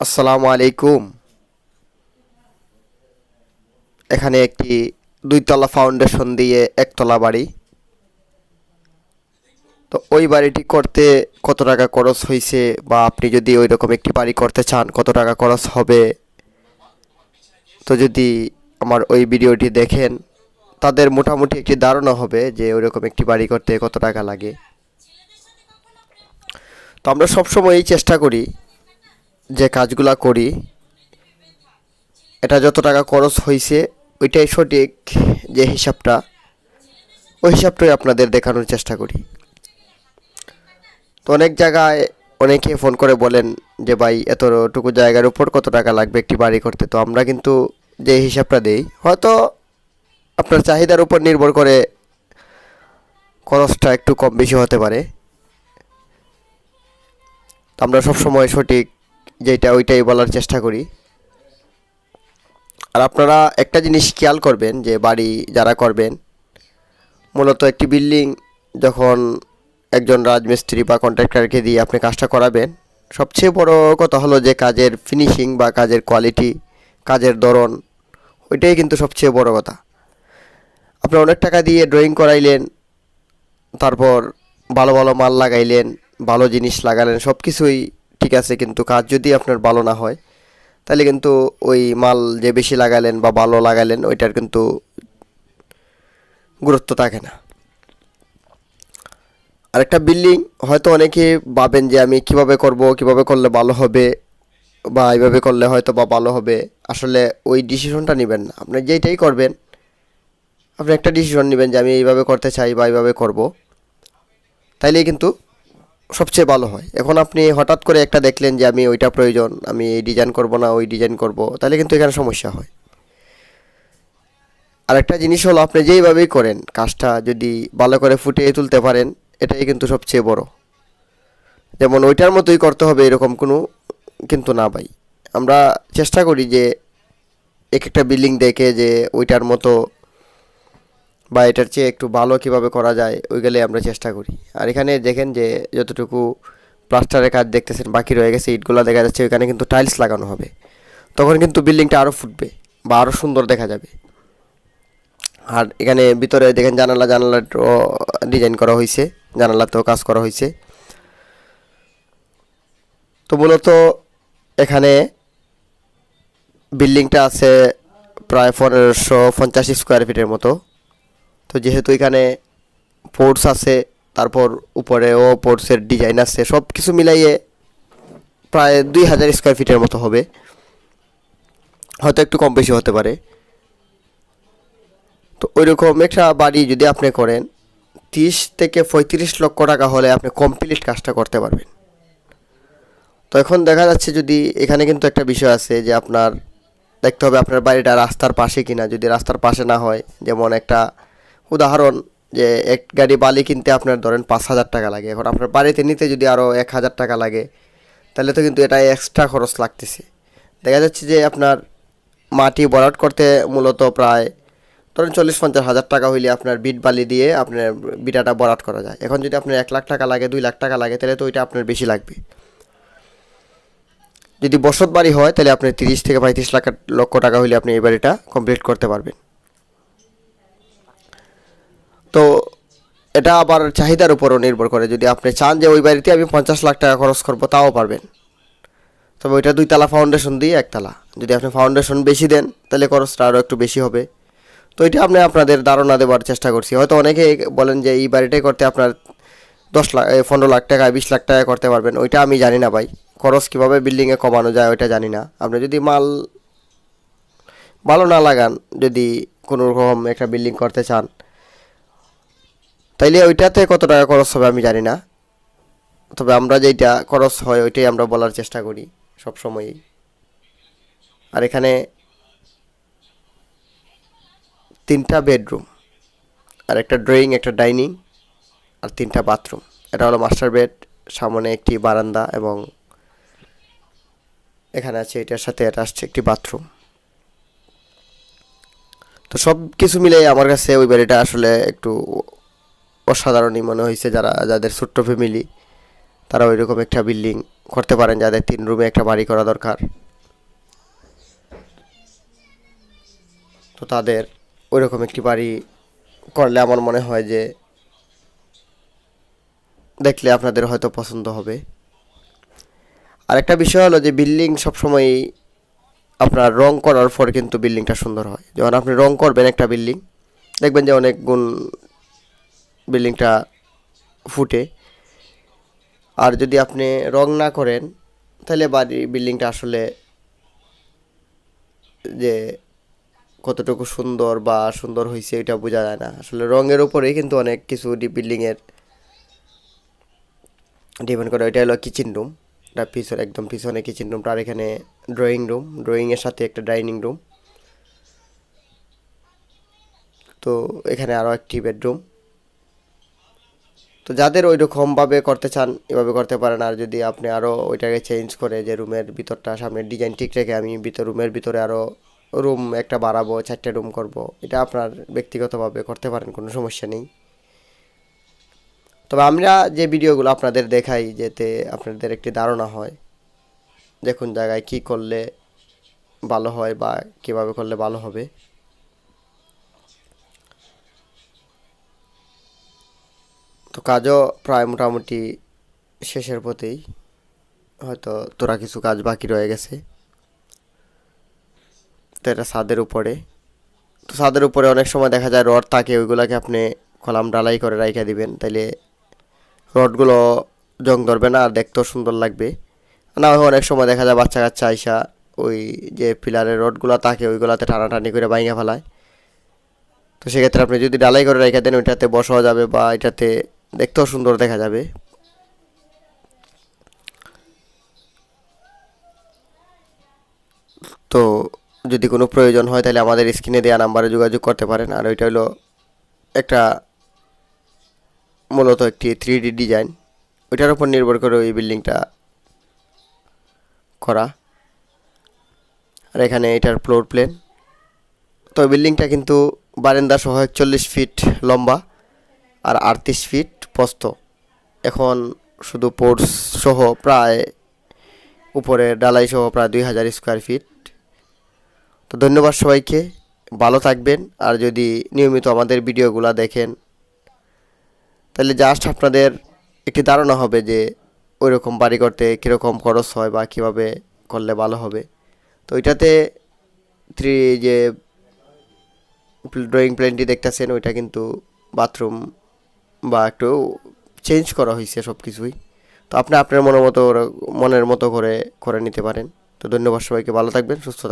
আসসালামু আলাইকুম। এখানে একটি দুইতলা ফাউন্ডেশন দিয়ে একতলা বাড়ি। তো ওই বাড়িটি করতে কত টাকা খরচ হয়েছে, বা আপনি যদি ওই রকম একটি বাড়ি করতে চান কত টাকা খরচ হবে, তো যদি আমার ওই ভিডিওটি দেখেন তাদের মোটামুটি একটি ধারণা হবে যে ওই রকম একটি বাড়ি করতে কত টাকা লাগে। তো আমরা সবসময়ই চেষ্টা করি যে কাজগুলা করি, এটা যত টাকা খরচ হয়েছে ওইটাই সঠিক, যে হিসাবটা ওই হিসাবটাই আপনাদের দেখানোর চেষ্টা করি। তো অনেক জায়গায় অনেকে ফোন করে বলেন যে ভাই এতটুকু জায়গার উপর কত টাকা লাগবে একটি বাড়ি করতে। তো আমরা কিন্তু যে হিসাবটা দেই, হয়তো আপনার চাহিদার উপর নির্ভর করে খরচটা একটু কম বেশি হতে পারে। তো আমরা সবসময় সঠিক যেটা ওইটাই বলার চেষ্টা করি। আর আপনারা একটা জিনিস খেয়াল করবেন যে বাড়ি যারা করবেন, মূলত একটি বিল্ডিং যখন একজন রাজমিস্ত্রি বা কন্ট্রাক্টরকে দিয়ে আপনি কাজটা করাবেন, সবচেয়ে বড় কথা হলো যে কাজের ফিনিশিং বা কাজের কোয়ালিটি, কাজের ধরন, ওইটাই কিন্তু সবচেয়ে বড় কথা। আপনি অনেক টাকা দিয়ে ড্রয়িং করাইলেন, তারপর ভালো ভালো মাল লাগাইলেন, ভালো জিনিস লাগালেন, সব কিছুই ঠিক আছে, কিন্তু কাজ যদি আপনার ভালো না হয় তাহলে কিন্তু ওই মাল যে বেশি লাগালেন বা ভালো লাগালেন ওইটার কিন্তু গুরুত্ব থাকে না। আরেকটা বিল্ডিং হয়তো অনেকে ভাবেন যে আমি কিভাবে করব, কিভাবে করলে ভালো হবে, বা এইভাবে করলে হয়তো বা ভালো হবে। আসলে ওই ডিসিশনটা নেবেন না, আপনি যেইটাই করবেন আপনি একটা ডিসিশন নেবেন যে আমি এইভাবে করতে চাই বা এইভাবে করব, তাইলেই কিন্তু সবচেয়ে ভালো হয়। এখন আপনি হঠাৎ করে একটা দেখলেন যে আমি ওইটা প্রয়োজন, আমি এই ডিজাইন করব না ওই ডিজাইন করব, তাহলে কিন্তু এখানে সমস্যা হয়। আরেকটা জিনিস হলো আপনি যেইভাবেই করেন কাজটা যদি ভালো করে ফুটিয়ে তুলতে পারেন, এটাই কিন্তু সবচেয়ে বড়। যেমন ওইটার মতোই করতে হবে এরকম কোনো কিন্তু না ভাই। আমরা চেষ্টা করি যে এক একটা বিল্ডিং দেখে যে ওইটার মতো বা এটার চেয়ে একটু ভালো কিভাবে করা যায় ওইগুলোই আমরা চেষ্টা করি। আর এখানে দেখেন যে যতটুকু প্লাস্টারের কাজ দেখতেছেন বাকি রয়ে গেছে, ইটগুলো দেখা যাচ্ছে ওইখানে কিন্তু টাইলস লাগানো হবে, তখন কিন্তু বিল্ডিংটা আরও ফুটবে বা আরও সুন্দর দেখা যাবে। আর এখানে ভিতরে দেখেন জানালার ডিজাইন করা হয়েছে, জানালাতেও কাজ করা হয়েছে। তো মূলত এখানে বিল্ডিংটা আছে প্রায় 1550 স্কোয়ার ফিটের মতো। তো যেহেতু এখানে পোর্টস আছে, তারপর উপরেও পোর্টসের ডিজাইন আছে, সব কিছু মিলাইয়ে প্রায় 2000 স্কোয়ার ফিটের মতো হবে, হয়তো একটু কম বেশি হতে পারে। তো ওইরকম একটা বাড়ি যদি আপনি করেন 30 থেকে 35 লক্ষ টাকা হলে আপনি কমপ্লিট কাজটা করতে পারবেন। তো এখন দেখা যাচ্ছে যদি এখানে কিন্তু একটা বিষয় আছে যে আপনার দেখতে হবে আপনার বাড়িটা রাস্তার পাশে কিনা। যদি রাস্তার পাশে না হয়, যেমন একটা উদাহরণ, যে এক গাড়ি বালি কিনতে আপনার ধরেন 5,000 টাকা লাগে, এখন আপনার বাড়িতে নিতে যদি আরও 1,000 টাকা লাগে, তাহলে তো কিন্তু এটা এক্সট্রা খরচ লাগতেছে। দেখা যাচ্ছে যে আপনার মাটি ভরাট করতে মূলত প্রায় ধরেন 40-50 হাজার টাকা হইলে আপনার বিট বালি দিয়ে আপনার বিটাটা ভরাট করা যায়। এখন যদি আপনার 1 লাখ টাকা লাগে, 2 লাখ টাকা লাগে, তাহলে তো ওইটা আপনার বেশি লাগবে। যদি বসত বাড়ি হয় তাহলে আপনি 30 থেকে 35 লক্ষ টাকা হইলে আপনি এই বাড়িটা কমপ্লিট করতে পারবেন। তো এটা আবার চাহিদার উপরও নির্ভর করে, যদি আপনি চান যে ওই বাড়িতে আমি 50 লাখ টাকা খরচ করবো তাও পারবেন, তবে ওইটা দুইতলা ফাউন্ডেশন দিয়ে একতলা। যদি আপনি ফাউন্ডেশন বেশি দেন তাহলে খরচটা আরও একটু বেশি হবে। তো এটা আপনি আপনাদের ধারণা দেওয়ার চেষ্টা করছি। হয়তো অনেকে বলেন যে এই বাড়িটাই করতে আপনার 10 লাখ 15 লাখ টাকা 20 লাখ টাকা করতে পারবেন, ওইটা আমি জানি না ভাই। খরচ কীভাবে বিল্ডিংয়ে কমানো যায় ওইটা জানি না। আপনি যদি মাল ভালো না লাগান, যদি কোনো রকম একটা বিল্ডিং করতে চান, তাইলে ওইটাতে কত টাকা খরচ হবে আমি জানি না। তবে আমরা যেইটা খরচ হয় ওইটাই আমরা বলার চেষ্টা করি সব সময়ই। আর এখানে 3টা বেডরুম, আর একটা ড্রয়িং, একটা ডাইনিং, আর 3টা বাথরুম। এটা হলো মাস্টার বেড, সামনে একটি বারান্দা, এবং এখানে আছে এটার সাথে এটা আসছে একটি বাথরুম। তো সব কিছু মিলে আমার কাছে ওই বাড়িটা আসলে একটু অসাধারণই মনে হয়েছে। যাদের ছোট্ট ফ্যামিলি তারা ওইরকম একটা বিল্ডিং করতে পারেন, যাদের 3 রুমে একটা বাড়ি করা দরকার। তো তাদের ওইরকম একটি বাড়ি করলে আমার মনে হয় যে দেখলে আপনাদের হয়তো পছন্দ হবে। আর একটা বিষয় হলো যে বিল্ডিং সবসময় আপনার রং করার পর কিন্তু বিল্ডিংটা সুন্দর হয়। যখন আপনি রং করবেন একটা বিল্ডিং, দেখবেন যে অনেক গুণ বিল্ডিংটা ফুটে। আর যদি আপনি রং না করেন তাহলে বিল্ডিংটা আসলে যে কতটুকু সুন্দর বা সুন্দর হয়েছে এটা বোঝা যায় না। আসলে রঙের উপরেই কিন্তু অনেক কিছু বিল্ডিংয়ের ডিপেন্ড করে। এটা হলো কিচেন রুম, এটা পিছনে একদম পিছনে কিচেন রুমটা। আর এখানে ড্রয়িং রুম, ড্রয়িংয়ের সাথে একটা ডাইনিং রুম। তো এখানে আরও একটি বেডরুম। তো যাদের ওই রকমভাবে করতে চান এভাবে করতে পারেন। আর যদি আপনি আরও ওইটাকে চেঞ্জ করে যে রুমের ভিতরটা সামনের ডিজাইন ঠিক রেখে আমি রুমের ভিতরে আরও রুম একটা বাড়াবো, 4টে রুম করব, এটা আপনার ব্যক্তিগতভাবে করতে পারেন, কোনো সমস্যা নেই। তবে আমরা যে ভিডিওগুলো আপনাদের দেখাই যাতে আপনাদের একটি ধারণা হয় যে কোন জায়গায় কী করলে ভালো হয় বা কীভাবে করলে ভালো হবে। তো কাজও প্রায় মোটামুটি শেষের পথেই, হয়তো তোরা কিছু কাজ বাকি রয়ে গেছে। তো এটা ছাদের উপরে। তো ছাদের উপরে অনেক সময় দেখা যায় রড থাকে, ওইগুলোকে আপনি কলাম ঢালাই করে রাইখা দিবেন, তাইলে রডগুলো জং ধরবে না আর দেখতেও সুন্দর লাগবে। না হয় অনেক সময় দেখা যায় বাচ্চা কাচ্চা আইসা ওই যে পিলারের রডগুলো থাকে ওইগুলোতে টানাটানি করে ভাঙা ফেলায়। তো সেক্ষেত্রে আপনি যদি ঢালাই করে রেখে দেন ওইটাতে বসাও যাবে বা এটাতে দেখতেও সুন্দর দেখা যাবে। তো যদি কোনো প্রয়োজন হয় তাহলে আমাদের স্ক্রিনে দেওয়া নাম্বারে যোগাযোগ করতে পারেন। আর ওইটা হলো একটা মূলত একটি 3D ডিজাইন, ওইটার উপর নির্ভর করে ওই বিল্ডিংটা করা। আর এখানে এটার ফ্লোর প্ল্যান। তো বিল্ডিংটা কিন্তু বারান্দা সহ 41 ফিট লম্বা আর 38 ফিট প্রস্থ। এখন শুধু পোর্টস সহ প্রায় উপরে ডালাই সহ প্রায় 2000 স্কোয়ার ফিট। তো ধন্যবাদ সবাইকে, ভালো থাকবেন। আর যদি নিয়মিত আমাদের ভিডিওগুলো দেখেন তাহলে জাস্ট আপনাদের একটি ধারণা হবে যে ওই রকম বাড়ি করতে কীরকম খরচ হয় বা কীভাবে করলে ভালো হবে। তো এটাতে যে ড্রয়িং প্ল্যানটি দেখতেছেন ওইটা কিন্তু বাথরুম বা একটু চেঞ্জ করা হয়েছে সব কিছুই। তো আপনি আপনার মনের মতো করে করে নিতে পারেন। তো ধন্যবাদ সবাইকে, ভালো থাকবেন, সুস্থ থাকবেন।